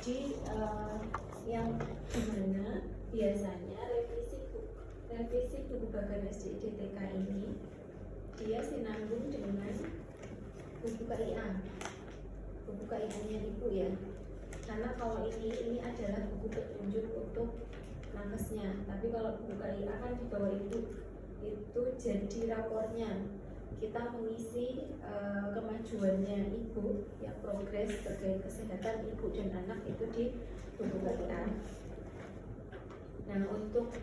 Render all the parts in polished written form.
di yang dimana biasanya revisi buku Bagan SDIDTK ini dia sinambung dengan buku KIA-nya Ibu ya. Karena kalau ini adalah buku petunjuk untuk nakesnya, tapi kalau buku KIA kan di bawah Ibu itu jadi rapornya. Kita mengisi kemajuannya Ibu yang progres terkait kesehatan Ibu dan anak itu di buku KIA. Nah, untuk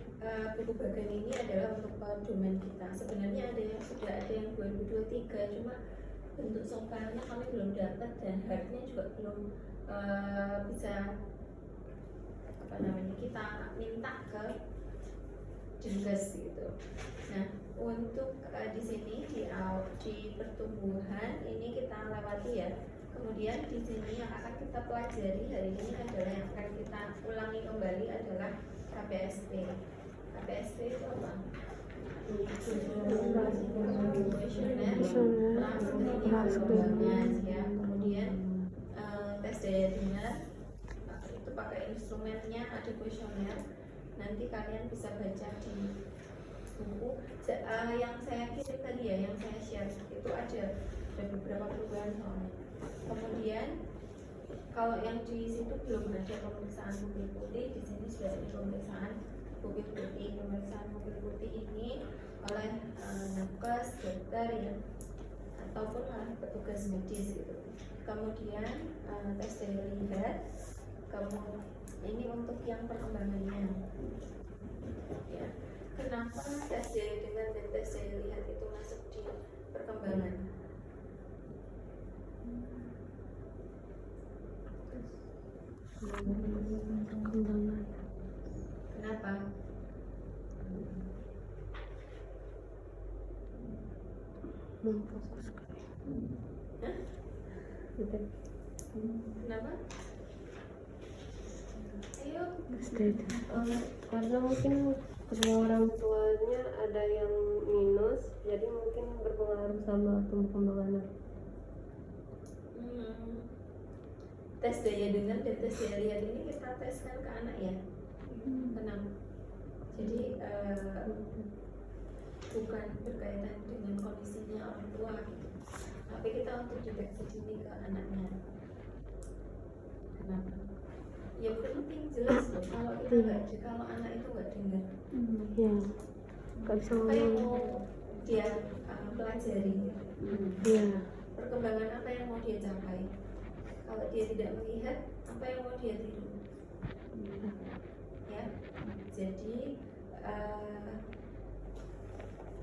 buku Bagan ini adalah untuk pedoman kita. Sebenarnya sudah ada yang 2023, cuma bentuk softwarenya kami belum dapat dan hardnya juga belum bisa kita minta ke Dinkes gitu. Nah, untuk di sini di pertumbuhan ini kita lewati ya. Kemudian di sini yang akan kita pelajari hari ini adalah yang akan kita ulangi kembali adalah KPSP. KPSP itu apa? Ya. Kemudian tes daya dengar itu pakai instrumennya, ada kuesioner. Nanti kalian bisa baca di buku yang saya kirim tadi ya, yang saya share itu ada beberapa perubahan soalnya. Kemudian kalau yang di situ belum ada pemeriksaan pupil putih, di sini sudah ada pemeriksaan pupil putih. Pemeriksaan pupil putih ini oleh nakes, dokter ya, ataupun oleh petugas medis gitu. Kemudian tes daya lihat, ini untuk yang perkembangannya. Ya. Kenapa tes daya dengar dan tes daya lihat itu masuk di perkembangan? Kenapa? Memfokuskan. Kenapa? Ayo. Karena mungkin kedua orang tuanya ada yang minus, jadi mungkin berpengaruh sama perkembangan. Tes daya dengar dan tes daya lihat ini kita teskan ke anak ya. Kenapa? Jadi bukan berkaitan dengan kondisinya orang tua gitu, tapi kita untuk deteksi dini ke anaknya. Kenapa? Ya penting jelas loh, kalau kita kalau anak itu nggak dengar, ya nggak bisa apa yang ngomong. mau dia pelajari, Ya perkembangan apa yang mau dia capai. Kalau dia tidak melihat, apa yang mau dia tiru, ya. Jadi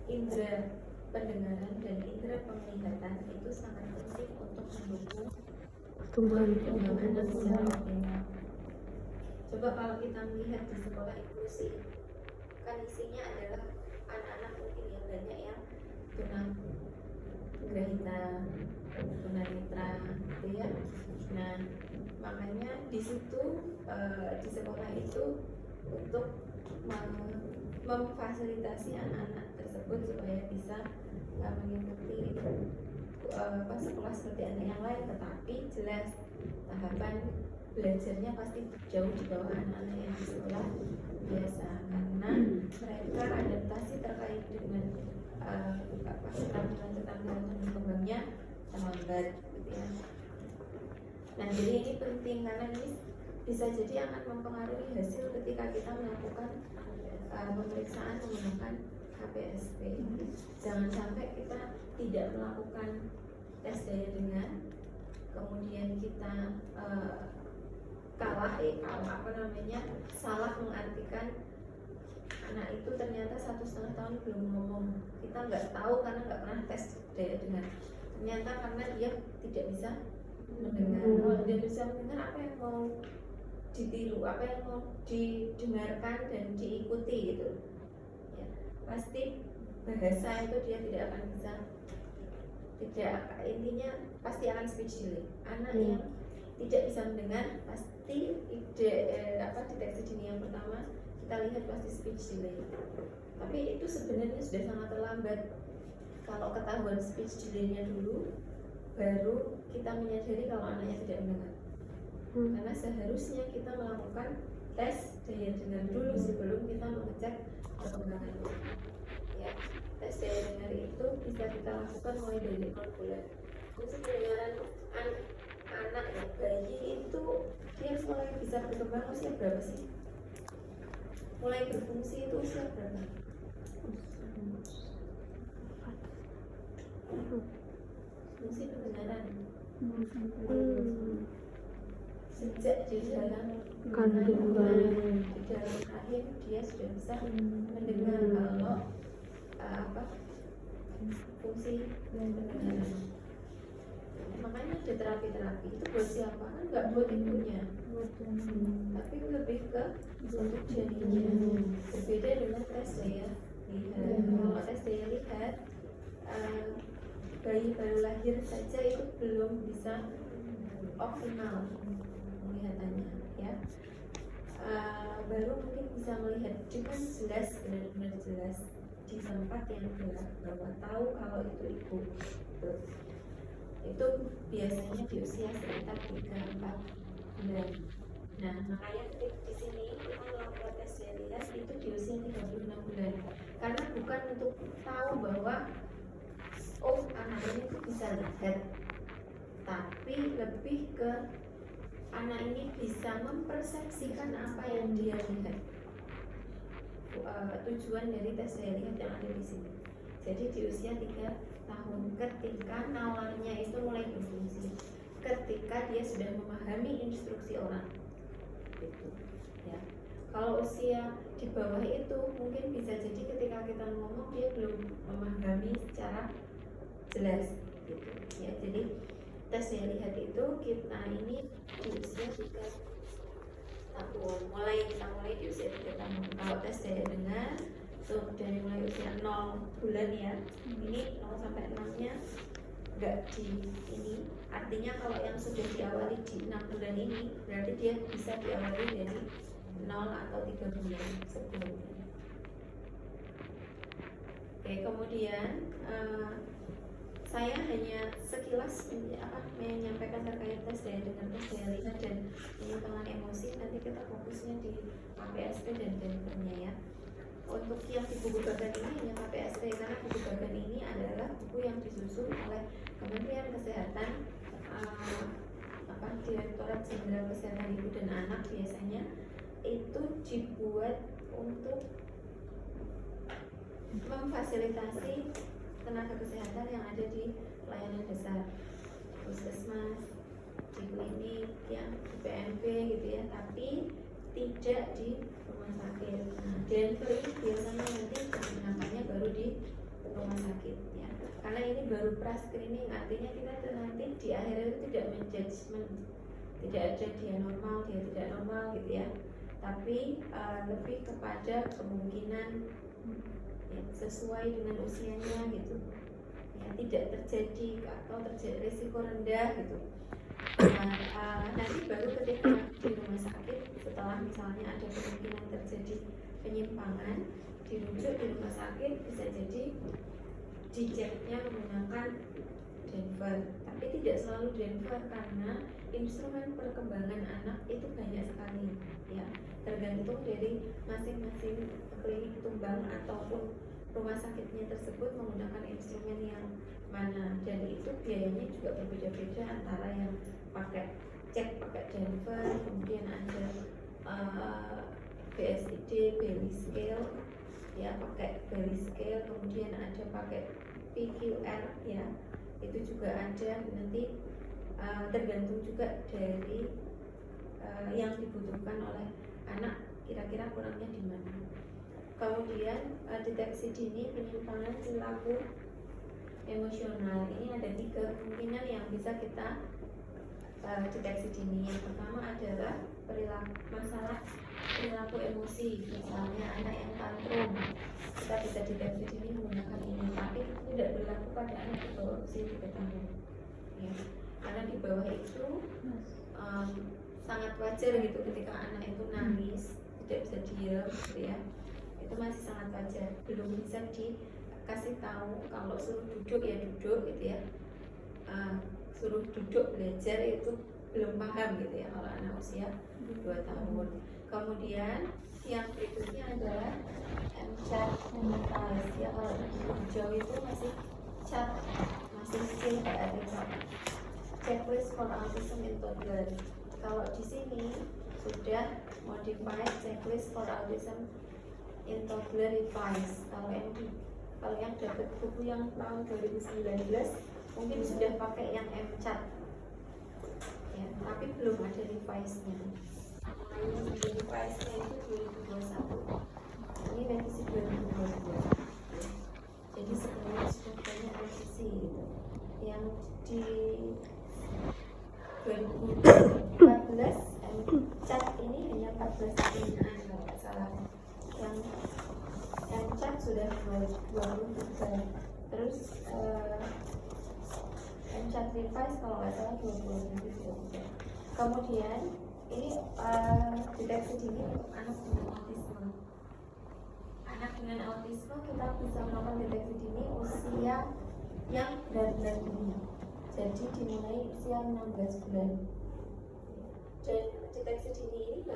indera pendengaran dan indera penglihatan itu sangat penting untuk mendukung pertumbuhan anak secara optimal. Coba kalau kita melihat di sekolah inklusi, kan isinya adalah anak-anak mungkin yang banyak yang tunagrahita, tunanetra, gitu ya. Nah, makanya di situ di sekolah itu untuk memfasilitasi anak-anak tersebut supaya bisa mengikuti sekolah seperti anak yang lain, tetapi jelas tahapan belajarnya pasti jauh di bawah anak-anak yang di sekolah biasa, karena mereka adaptasi terkait dengan keterampilan dan berkembangnya lambat gitu ya. Nah, jadi ini penting karena ini bisa jadi akan mempengaruhi hasil ketika kita melakukan pemeriksaan menggunakan KPSP. Jangan sampai kita tidak melakukan tes daya dengar, kemudian kita salah mengartikan anak itu ternyata 1,5 tahun belum ngomong. Kita nggak tahu karena nggak pernah tes daya dengar. Ternyata karena dia tidak bisa mendengar. Kalau dia bisa mendengar, apa yang mau ditiru, apa yang mau didengarkan dan diikuti gitu ya, pasti bahasa itu dia tidak akan bisa, intinya pasti akan speech delay. Anak yang tidak bisa mendengar pasti deteksi dini yang pertama kita lihat pasti speech delay, tapi itu sebenarnya sudah sangat terlambat. Kalau ketahuan speech delay-nya dulu, baru kita menyadari kalau anaknya tidak mendengar. Karena seharusnya kita melakukan tes daya dengar dulu sebelum kita mengecek perkembangan. Ya, tes daya dengar itu bisa kita lakukan mulai dari 0 bulan. Terus pendengaran anak ya, bayi itu dia mulai bisa berkembang usia berapa sih? Mulai berfungsi itu usia berapa? Fungsi pendengaran sejak di dalam kandungan. di dalam rahim dia sudah bisa mendengar kalau fungsi pendengaran. Makanya ada terapi-terapi itu buat siapa? Kan nggak buat ibunya, tapi lebih ke untuk janinnya. Berbeda dengan tes daya lihat. Kalau tes daya lihat bayi baru lahir saja itu belum bisa optimal penglihatannya, ya. Baru mungkin bisa melihat dengan jelas, benar-benar jelas di tempat yang gelap, bahwa tahu kalau itu ibu. Itu biasanya di usia sekitar 3-4 bulan. Nah, makanya di sini kita melakukan tes daya lihat itu di usia 36 bulan. Karena bukan untuk tahu bahwa oh anak ini tuh bisa lihat, tapi lebih ke anak ini bisa mempersepsikan apa yang dia lihat. Tujuan dari tes daya lihat yang ada di sini. Jadi di usia 3 tahun, ketika nalarnya itu mulai berfungsi, ketika dia sudah memahami instruksi orang, gitu, ya. Kalau usia di bawah itu mungkin bisa jadi ketika kita ngomong dia belum memahami secara jelas, gitu, ya. Jadi tes daya lihat itu kita ini di usia 3 tahun, kita mulai di usia 3 tahun. Kalau tes daya dengar tuh dari mulai usia 0 bulan ya, ini 0 sampai 6 nya enggak di ini, artinya kalau yang sudah diawali di 6 bulan ini berarti dia bisa diawali dari 0 atau 3 bulan sebelumnya. Oke, kemudian saya hanya sekilas menyampaikan terkait tes daya dengar, tes daya lihat dan penyimpangan emosi. Nanti kita fokusnya di KPSP dan Denvernya ya. Untuk yang di buku bagan ini hanya KPSP, karena buku bagan ini adalah buku yang disusun oleh Kementerian Kesehatan, Direktorat Jenderal Kesehatan Ibu dan Anak biasanya itu dibuat untuk memfasilitasi tenaga kesehatan yang ada di layanan dasar, puskesmas, di klinik, yang di PMP gitu ya, tapi tidak di rumah sakit. Nah, Denver ini biasanya nanti digunakannya baru di rumah sakit ya, karena ini baru pra-screening, artinya kita nanti di akhir itu tidak menjudgment, tidak ada dia normal, dia tidak normal gitu ya, tapi lebih kepada kemungkinan ya, sesuai dengan usianya gitu ya, tidak terjadi atau terjadi risiko rendah gitu. Nanti baru ketika di rumah sakit, setelah misalnya ada kemungkinan terjadi penyimpangan, dirujuk di rumah sakit, bisa jadi diceknya menggunakan Denver, tapi tidak selalu Denver karena instrumen perkembangan anak itu banyak sekali ya, tergantung dari masing-masing klinik tumbang ataupun rumah sakitnya tersebut menggunakan instrumen yang mana, dan itu biayanya juga berbeda-beda antara yang pakai Denver, kemudian ada BSID, Bailey Scale ya, pakai Bailey Scale, kemudian ada pakai PQR ya, itu juga ada. Nanti tergantung juga dari yang dibutuhkan oleh anak, kira-kira kurangnya di mana. Kemudian deteksi dini penyimpangan perilaku emosional, ini ada 3 kemungkinan yang bisa kita deteksi dini. Yang pertama adalah masalah perilaku emosi, misalnya anak yang tantrum, kita bisa deteksi dini menggunakan ini, tapi itu tidak berlaku pada anak di bawah usia 3 tahun ya, karena di bawah itu sangat wajar gitu ketika anak itu nangis, tidak bisa diam gitu ya, itu masih sangat wajar, belum bisa dikasih tahu kalau suruh duduk ya duduk gitu ya, suruh duduk belajar itu belum paham gitu ya kalau anak usia 2 tahun. Kemudian yang berikutnya adalah MCAT mentalist ya, kalau di hijau itu masih CAT, masih C berarti checklist for autism in toddler. Kalau di sini sudah modified checklist for autism in toddler revised. Kalau yang dapat buku yang tahun 2019 mungkin sudah pakai yang MCAT ya, tapi belum ada revise-nya. Yang revise-nya itu 2021, ini revisi 2022. Jadi sebenarnya sudah banyak revisi gitu. Yang di 2014 MCAT ini hanya 14 pertanyaan kalau nggak salah. Yang MCAT sudah 23. Terus MCAT revise kalau nggak salah 2023. Kemudian ini deteksi dini untuk anak dengan autisme. Anak dengan autisme kita bisa melakukan deteksi dini usia yang benar-benar dini. Jadi dimulai usia 16 bulan. Dan deteksi dini ini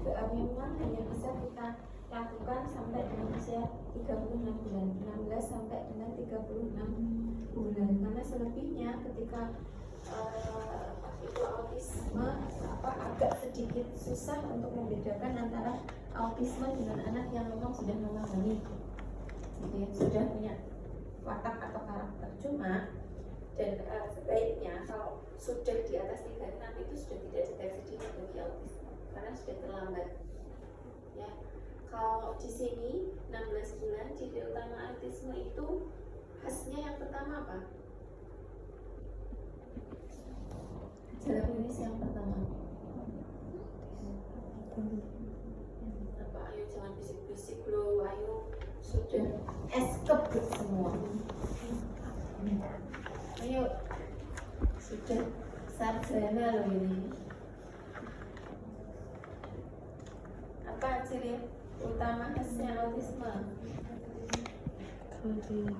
memang hanya bisa kita lakukan sampai dengan usia 36 bulan, 16 sampai dengan 36 bulan. Karena selebihnya ketika itu autisme agak sedikit susah untuk membedakan antara autisme dengan anak yang memang sudah memahami, gitu ya, sudah punya watak atau karakter. Cuma dan sebaiknya kalau sudah di atas 36 itu sudah tidak deteksi dini bagi autisme karena sudah terlambat. Ya, kalau di sini 16 bulan ciri utama autisme itu khasnya yang pertama apa? Gejala klinis yang pertama apa? Ayo jangan bisik-bisik loh, ayo sudah escape semua. Ayo sudah sarjana loh ini. Apa ciri utama khasnya autisme?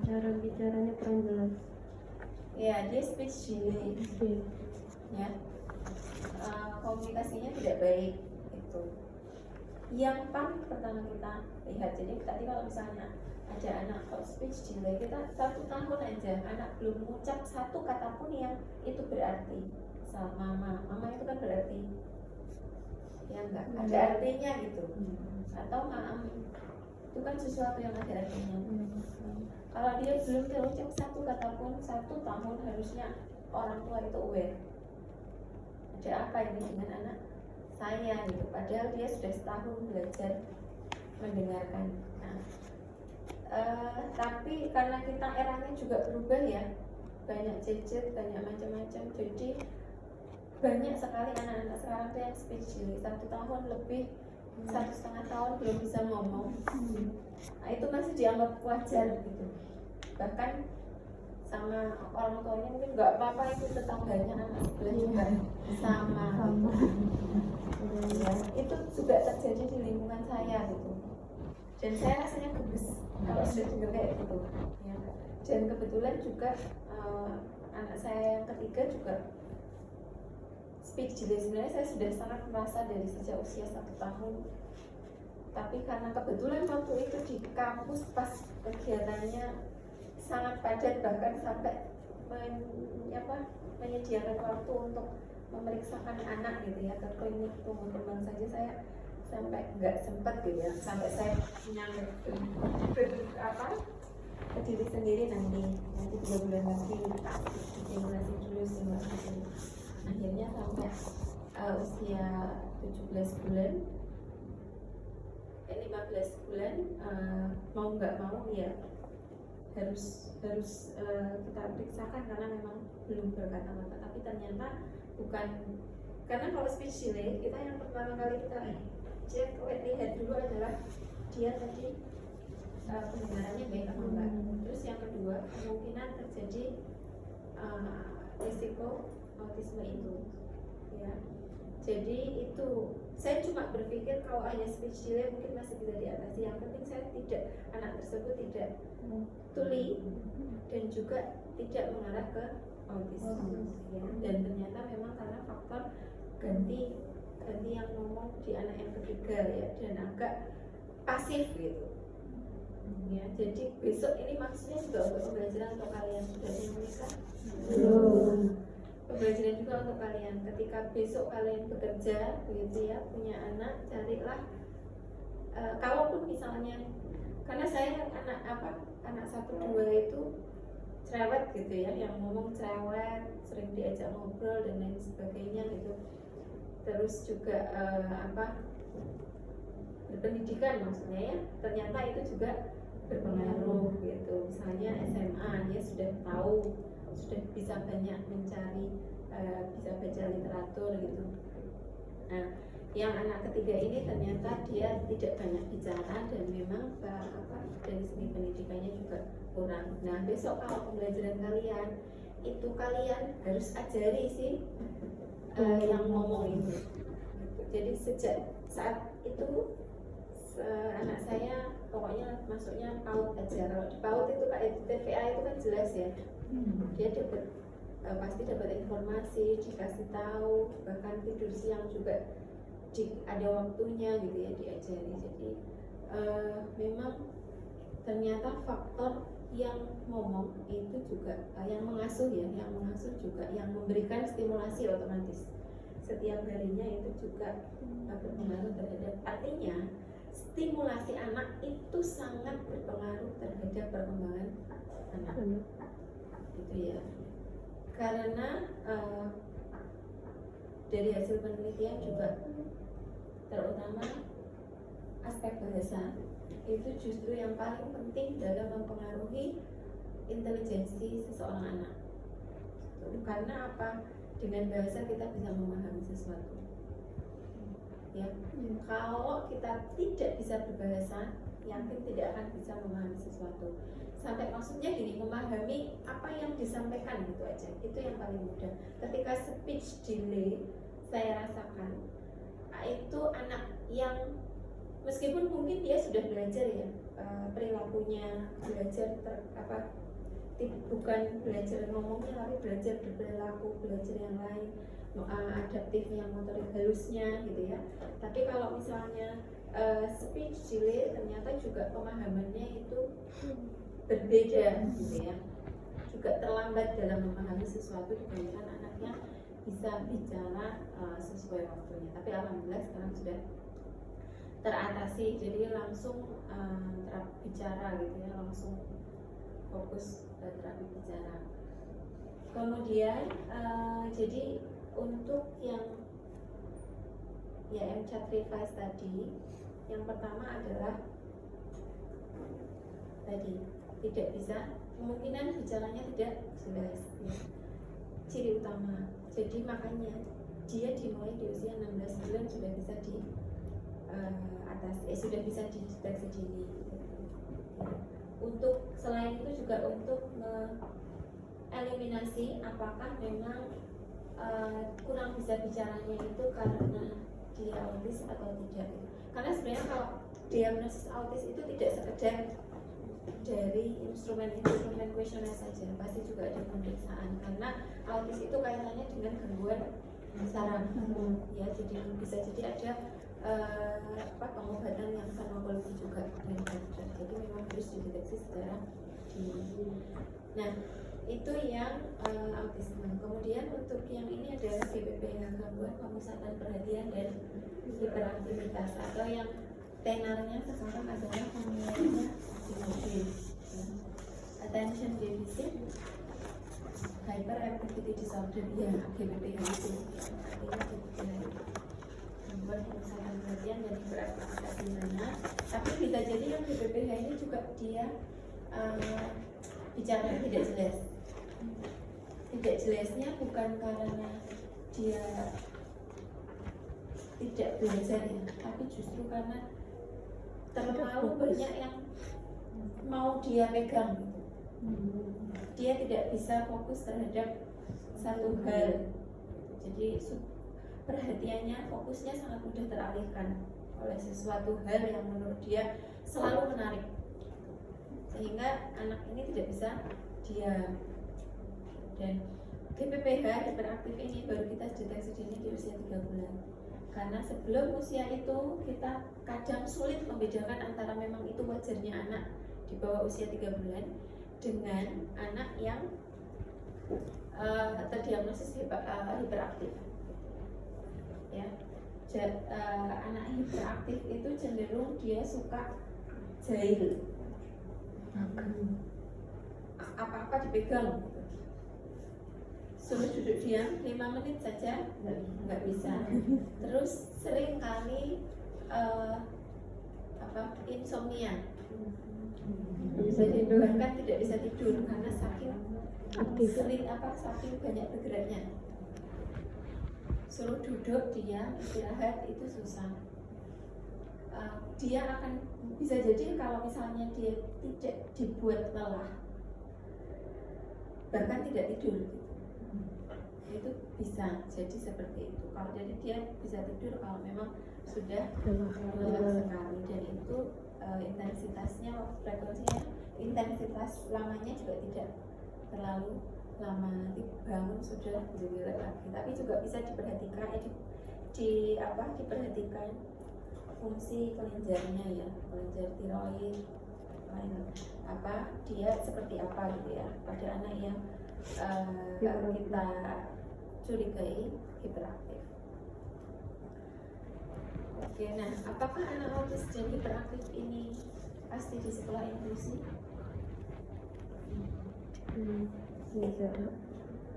Cara bicaranya kurang jelas. Ya, dia speech delay. Ya, komunikasinya tidak baik itu. Yang paling pertama kita lihat, jadi tadi kalau misalnya ada anak kalau speech delay, kita 1 tahun aja anak belum mengucap satu kata pun yang itu berarti sama mama itu kan berarti ya enggak ada artinya gitu, atau maam itu kan sesuatu yang ada artinya. Kalau dia belum terucap satu kata pun 1 tahun, harusnya orang tua itu aware ada apa ini dengan anak saya gitu, padahal dia sudah setahun belajar mendengarkan. Nah, tapi karena kita eranya juga berubah ya, banyak gadget, banyak macam-macam, jadi banyak sekali anak-anak sekarang tuh yang speech delay 1 tahun lebih, 1,5 tahun belum bisa ngomong. Nah, itu masih dianggap wajar gitu, bahkan sama orang tuanya mungkin nggak apa-apa, itu tetangganya anak sebelah juga sama. Ya, itu juga terjadi di lingkungan saya gitu, dan saya rasanya gemes kalau sudah dengar kayak gitu ya. Dan kebetulan juga anak saya yang ketiga juga speech delay. Sebenarnya saya sudah sangat merasa dari sejak usia 1 tahun, tapi karena kebetulan waktu itu di kampus pas kegiatannya sangat padat, bahkan sampai menyediakan waktu untuk memeriksakan anak gitu ya ke klinik tumbuh kembang saja saya sampai nggak sempat gitu ya, sampai saya menyangkut ke diri sendiri nanti 3 bulan lagi stimulasi dulu. Akhirnya sampai usia 17 bulan 15 bulan mau nggak mau ya harus kita periksakan karena memang belum berkata-kata. Tapi ternyata bukan, karena kalau speech delay kita yang pertama kali kita cek lihat dulu adalah dia tadi pendengarannya baik atau enggak. Terus yang kedua kemungkinan terjadi risiko autisme itu ya. Jadi itu saya cuma berpikir kalau hanya speech delay mungkin masih bisa diatasi. Yang penting saya tidak, anak tersebut tidak tuli dan juga tidak mengarah ke autisme ya. Dan ternyata memang karena faktor ganti yang ngomong di anak yang ketiga ya, dan agak pasif gitu ya. Jadi besok ini maksudnya juga untuk pembelajaran untuk kalian sudah yang menikah Belum. pembelajaran juga untuk kalian ketika besok kalian bekerja begitu ya, punya anak, carilah kalaupun misalnya, karena saya anak 1-2 itu cerewet gitu ya, yang ngomong cerewet, sering diajak ngobrol dan lain sebagainya gitu. Terus juga berpendidikan maksudnya ya, ternyata itu juga berpengaruh gitu. Misalnya SMA dia sudah tahu, sudah bisa banyak mencari, bisa baca literatur gitu. Nah, yang anak ketiga ini ternyata dia tidak banyak bicara dan memang dari segi pendidikannya juga kurang. Nah, besok kalau pembelajaran kalian itu kalian harus ajari sih yang ngomong itu. Jadi sejak saat itu anak saya pokoknya masuknya PAUD aja. Kalau di PAUD itu kayak TVA itu kan jelas ya, dia dapat pasti dapat informasi, dikasih tahu, bahkan tidur siang juga ada waktunya gitu ya, diajari. Jadi memang ternyata faktor yang ngomong itu juga yang mengasuh ya, yang mengasuh juga yang memberikan stimulasi otomatis setiap harinya itu juga berpengaruh terhadap, artinya stimulasi anak itu sangat berpengaruh terhadap perkembangan anak gitu ya. Karena dari hasil penelitian juga terutama aspek bahasa itu justru yang paling penting dalam mempengaruhi intelijensi seseorang anak. Karena apa? Dengan bahasa kita bisa memahami sesuatu. Ya, kalau kita tidak bisa berbahasa, yakin tidak akan bisa memahami sesuatu. Sampai maksudnya gini, memahami apa yang disampaikan gitu aja. Itu yang paling mudah. Ketika speech delay, saya rasakan itu anak yang meskipun mungkin dia sudah belajar ya, perilakunya belajar bukan belajar ngomongnya, tapi belajar berperilaku, belajar yang lain, adaptif yang motorik halusnya gitu ya. Tapi kalau misalnya speech delay, ternyata juga pemahamannya itu berbeda gitu ya, juga terlambat dalam memahami sesuatu dibandingkan anaknya bisa bicara sesuai waktunya. Tapi alhamdulillah sekarang sudah teratasi, jadi langsung bicara gitu ya, langsung fokus terapi bicara. Kemudian jadi untuk yang ya MCAT Revise tadi, yang pertama adalah tadi tidak bisa, kemungkinan bicaranya tidak jelas ya. Ciri utama, jadi makanya dia dimulai di usia 16 bulan sudah bisa di sudah bisa dideteksi dini gitu. Untuk selain itu juga untuk eliminasi apakah memang kurang bisa bicaranya itu karena dia autis atau tidak. Karena sebenarnya kalau diagnosis autis itu tidak sekedar dari instrumen kuesioner saja, pasti juga ada pemeriksaan, karena autis itu kaitannya dengan gangguan saraf ya. Jadi bisa jadi ada pengobatan yang farmakologi juga dari dokter. Jadi memang harus dideteksi secara dini. Nah, itu yang autisme. Kemudian untuk yang ini adalah GPPH, gangguan pemusatan perhatian dan hiperaktivitas, atau yang tenarnya sekarang adalah pemilihannya DDD, attention deficit hyperactivity disorder ya, GPPH itu artinya gangguan pemusatan perhatian dan hiperaktivitas di mana. Tapi bisa jadi yang GPPH ini juga dia bicara tidak jelas. Tidak jelasnya bukan karena dia tidak belajar ya, tapi justru karena terlalu banyak yang mau dia pegang gitu. Dia tidak bisa fokus terhadap satu hal. Jadi perhatiannya, fokusnya sangat mudah teralihkan oleh sesuatu hal yang menurut dia selalu menarik, sehingga anak ini tidak bisa diam. Dan GPPH hiperaktif ini baru kita deteksi dini di usia 3 bulan. Karena sebelum usia itu kita kadang sulit membedakan antara memang itu wajarnya anak di bawah usia 3 bulan dengan anak yang terdiagnosis hiperaktif. Ya, anak hiperaktif itu cenderung dia suka jahil, apa-apa dipegang, suruh duduk diam 5 menit saja nggak bisa. Terus sering kali insomnia, jadi bahkan tidak bisa tidur karena saking saking banyak bergeraknya. Suruh duduk diam istirahat itu susah. Dia akan bisa jadi kalau misalnya dia tidak dibuat lelah, bahkan tidak tidur, itu bisa jadi seperti itu. Kalau jadi dia bisa tidur kalau memang sudah lelah sekali, dan itu intensitasnya, frekuensinya, intensitas lamanya juga tidak terlalu lama. Nanti bangun sudah jelek lagi. Tapi juga bisa diperhatikan, diperhatikan fungsi kelenjarnya ya, kelenjar tiroid, dia seperti apa gitu ya pada anak yang kita curigai hiperaktif. Oke, nah apakah anak autis dan hiperaktif ini pasti di sekolah inklusi?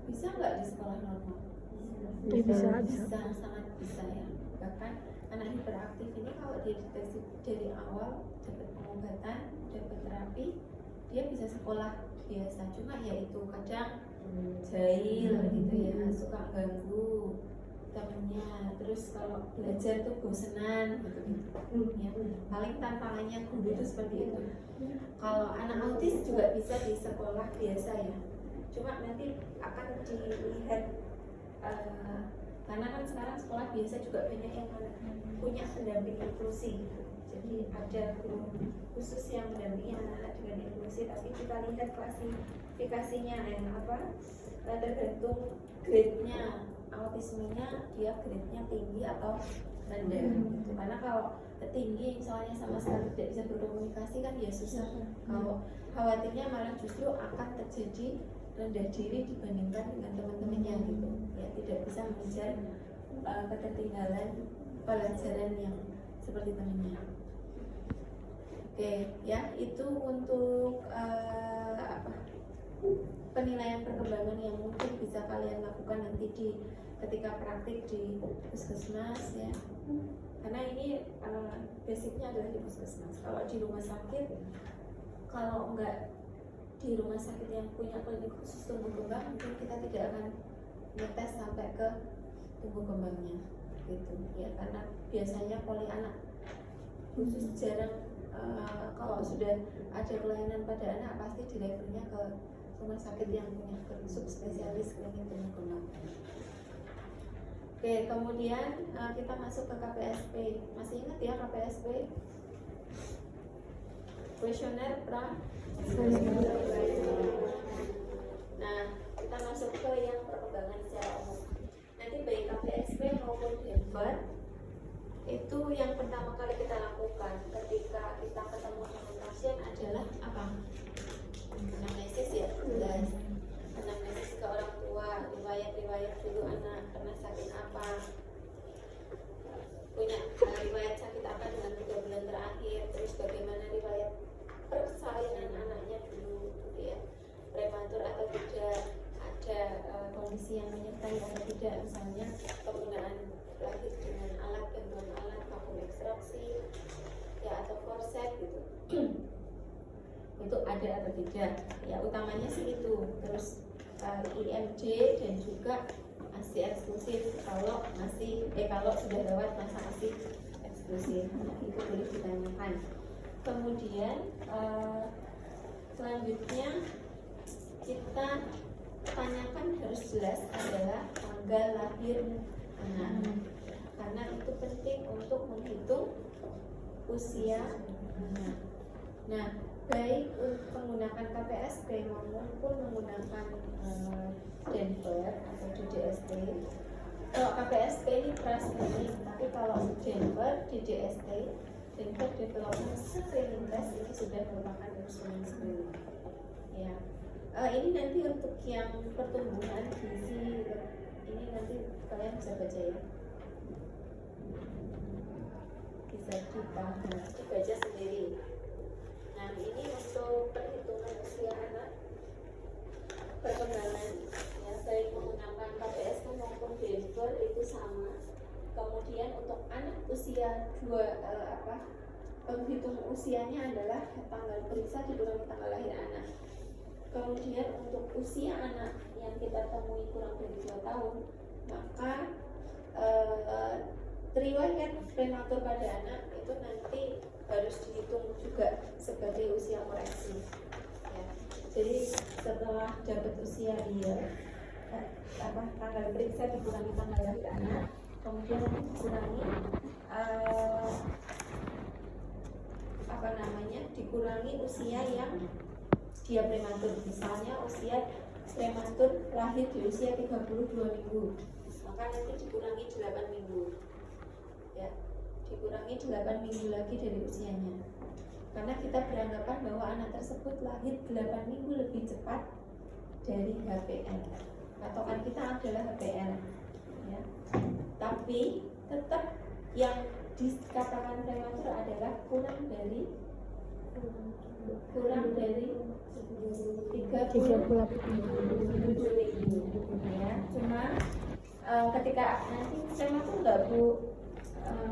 Bisa nggak di sekolah normal? Bisa, sangat bisa ya. Bahkan anak hiperaktif ini kalau dia deteksi dari awal, dapat pengobatan, dapat terapi, dia bisa sekolah biasa. Cuma ya itu kadang jahil gitu ya, suka ganggu temennya, terus kalau belajar tuh bosenan gitu ya. Paling tantangannya guru itu seperti itu. Kalau anak autis juga bisa di sekolah biasa ya, cuma nanti akan dilihat karena kan sekarang sekolah biasa juga banyak yang punya pendamping inklusi, jadi ada guru khusus yang mendampingi anak-anak dengan inklusi. Tapi kita lihat klasifikasinya tergantung grade-nya, autismenya dia grade-nya tinggi atau rendah gitu. Karena kalau tinggi misalnya sama sekali tidak bisa berkomunikasi kan ya susah. Kalau khawatirnya malah justru akan terjadi rendah diri dibandingkan dengan teman-temannya gitu ya, tidak bisa mengejar ketertinggalan pelajaran yang seperti temannya. Oke ya, itu untuk penilaian perkembangan yang mungkin bisa kalian lakukan nanti ketika praktik di puskesmas ya, karena ini basicnya adalah di puskesmas. Kalau di rumah sakit, kalau enggak di rumah sakit yang punya klinik khusus tumbuh kembang, mungkin kita tidak akan ngetes sampai ke tumbuh kembangnya gitu ya, karena biasanya poli anak khusus jarang. Kalau sudah ada kelainan pada anak pasti direkturnya ke rumah sakit yang punya subspesialis klinik tumbuh kembang. Oke, kemudian kita masuk ke KPSP. Masih ingat ya KPSP? Kuesioner Nah, kita masuk ke yang perkembangan secara umum. Nanti baik KPSP maupun Denver itu yang pertama kali kita lakukan ketika kita ketemu dengan pasien adalah apa? Anamnesis ya, anamnesis ke orang tua, riwayat dulu anak pernah sakit apa, punya riwayat sakit apa dengan 3 bulan terakhir, terus bagaimana riwayat persalinan anaknya dulu gitu ya, prematur atau tidak, ada kondisi yang menyertai atau tidak, misalnya penggunaan lahir dengan alat bantuan alat vakum ekstraksi ya, atau forceps gitu itu ada atau tidak ya, utamanya sih itu. Terus IMJ dan juga ASI eksklusif kalau sudah lewat masa ASI eksklusif itu boleh ditanyakan. Kemudian selanjutnya kita tanyakan harus jelas adalah tanggal lahir anak, karena itu penting untuk menghitung usia anak. Nah, baik untuk menggunakan KPSP maupun menggunakan Denver atau DDST. Kalau KPSP ini trust ini, tapi kalau Denver DDST, Denver Development Screening Test ini sudah merupakan instrumen screening. Ya, ini nanti untuk yang pertumbuhan gizi, ini nanti kalian bisa baca ya. Bisa dibaca sendiri. Nah, ini untuk perhitungan usia anak perkembangan ya, baik menggunakan KPSP maupun Denver itu sama. Kemudian untuk anak usia penghitung usianya adalah tanggal periksa dikurangi tanggal lahir anak. Kemudian untuk usia anak yang kita temui kurang dari 2 tahun, maka riwayat prematur pada anak itu nanti harus dihitung juga sebagai usia koreksi. Ya. Jadi setelah dapat usia dia, tanggal periksa dikurangi tanggal lahir anak, kemudian dikurangi dikurangi usia yang dia prematur. Misalnya usia prematur lahir di usia 32 minggu, maka nanti dikurangi 8 minggu. Ya, dikurangi 8 minggu lagi dari usianya. Karena kita beranggapan bahwa anak tersebut lahir 8 minggu lebih cepat dari HPL. Patokan kita adalah HPL. Ya. Tapi tetap yang dikatakan prematur adalah kurang dari 37 minggu. Ya, cuma ketika nanti prematur nggak Bu,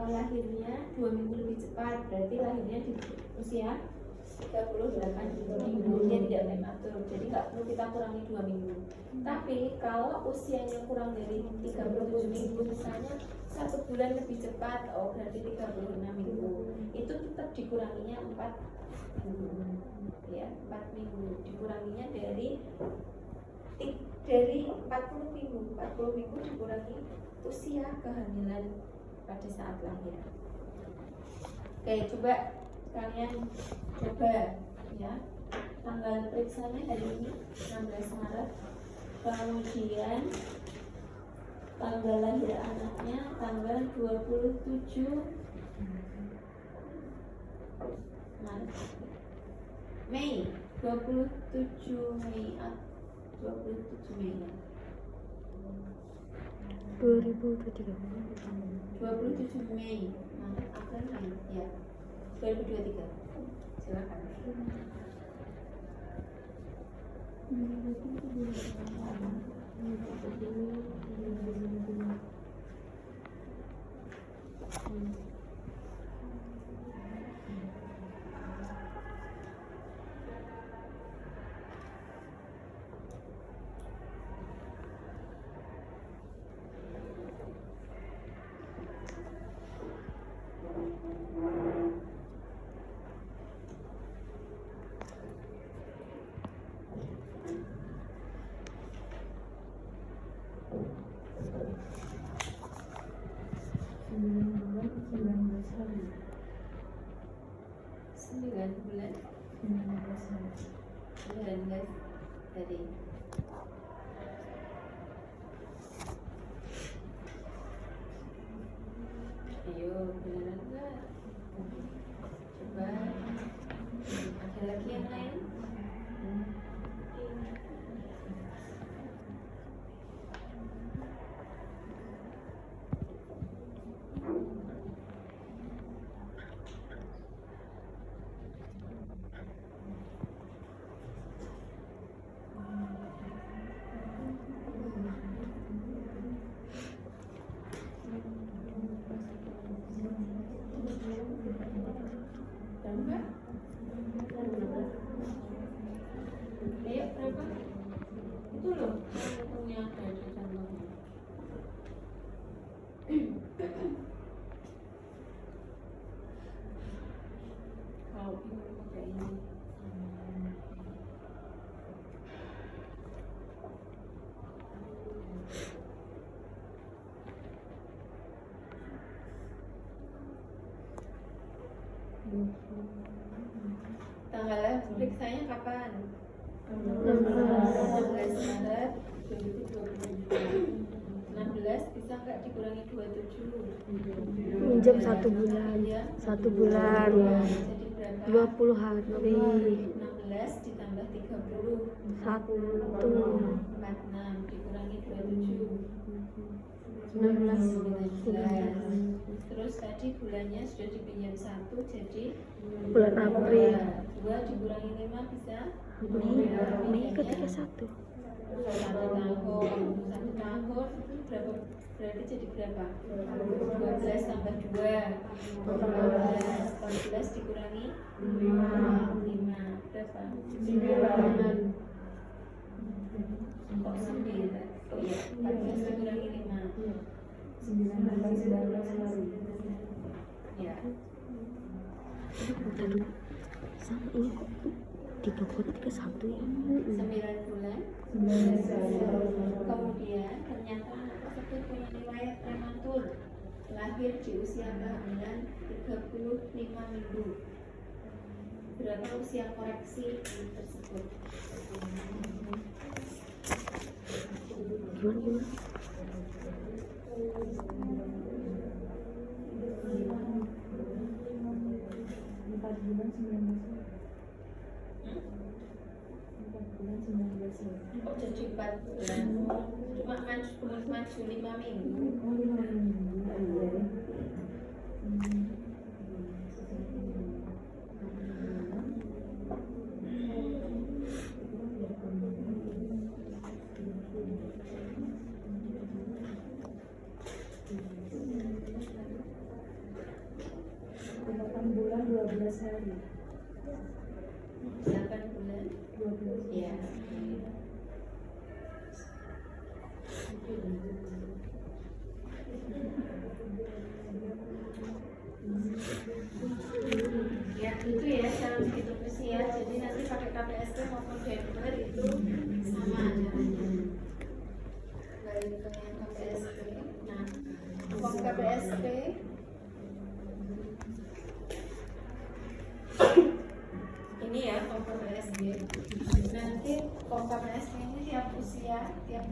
lahirnya 2 minggu lebih cepat, berarti lahirnya di usia 38 minggu, dia tidak prematur, jadi nggak perlu kita kurangi 2 minggu. Tapi kalau usianya kurang dari 37 minggu, misalnya 1 bulan lebih cepat, berarti 36 minggu, itu tetap dikuranginya 4 minggu. Ya, 4 minggu dikuranginya dari 40 minggu. 40 minggu dikurangi usia kehamilan pada saat lahir. Oke, coba kalian ya, tanggal periksanya hari ini 16 Maret, kemudian tanggal lahir anaknya tanggal 27 Maret, Mei, 27 Mei 27 Mei, Maret, April, Mei, ya, 2023. Silakan. Tadi. Ayo, beneran enggak? Coba. Ada lagi yang lain? Tanggalnya periksanya kapan? 16. 16 Maret 2020. 16 bisa nggak dikurangi 27? Minjem 1 bulan. Ya. 1 bulan. Jadi berapa? 20 hari. 16 ditambah 30. 1. 46 dikurangi 27. 19. 19. Terus tadi bulannya sudah dipinjam 1 jadi Bulan April. 2 dikurangi 5 bisa Mei ketika 1. 1 tahun berapa, berarti jadi berapa? 12 tambah 2 14 dikurangi 5 berapa? 9. Kok 9? Oh iya, 14 dikurangi 5 ya. Aduh, sama ini kok 3,31 ya? 9 bulan. Kemudian ternyata anak tersebut punya riwayat prematur, lahir di usia kehamilan 35 minggu. Berapa usia koreksi tersebut? Gimana? Kok jadi 4 bulan? Cuma maju 5 minggu. Bulan 12 hari. 8 bulan. 12. Ya. Ya itu ya cara menghitung usia. Jadi nanti pakai KPSP maupun Denver itu sama caranya. Dari hitungan KPSP. Nah, form KPSP ini ya form KPSP. Nanti form KPSP ini tiap usia, tiap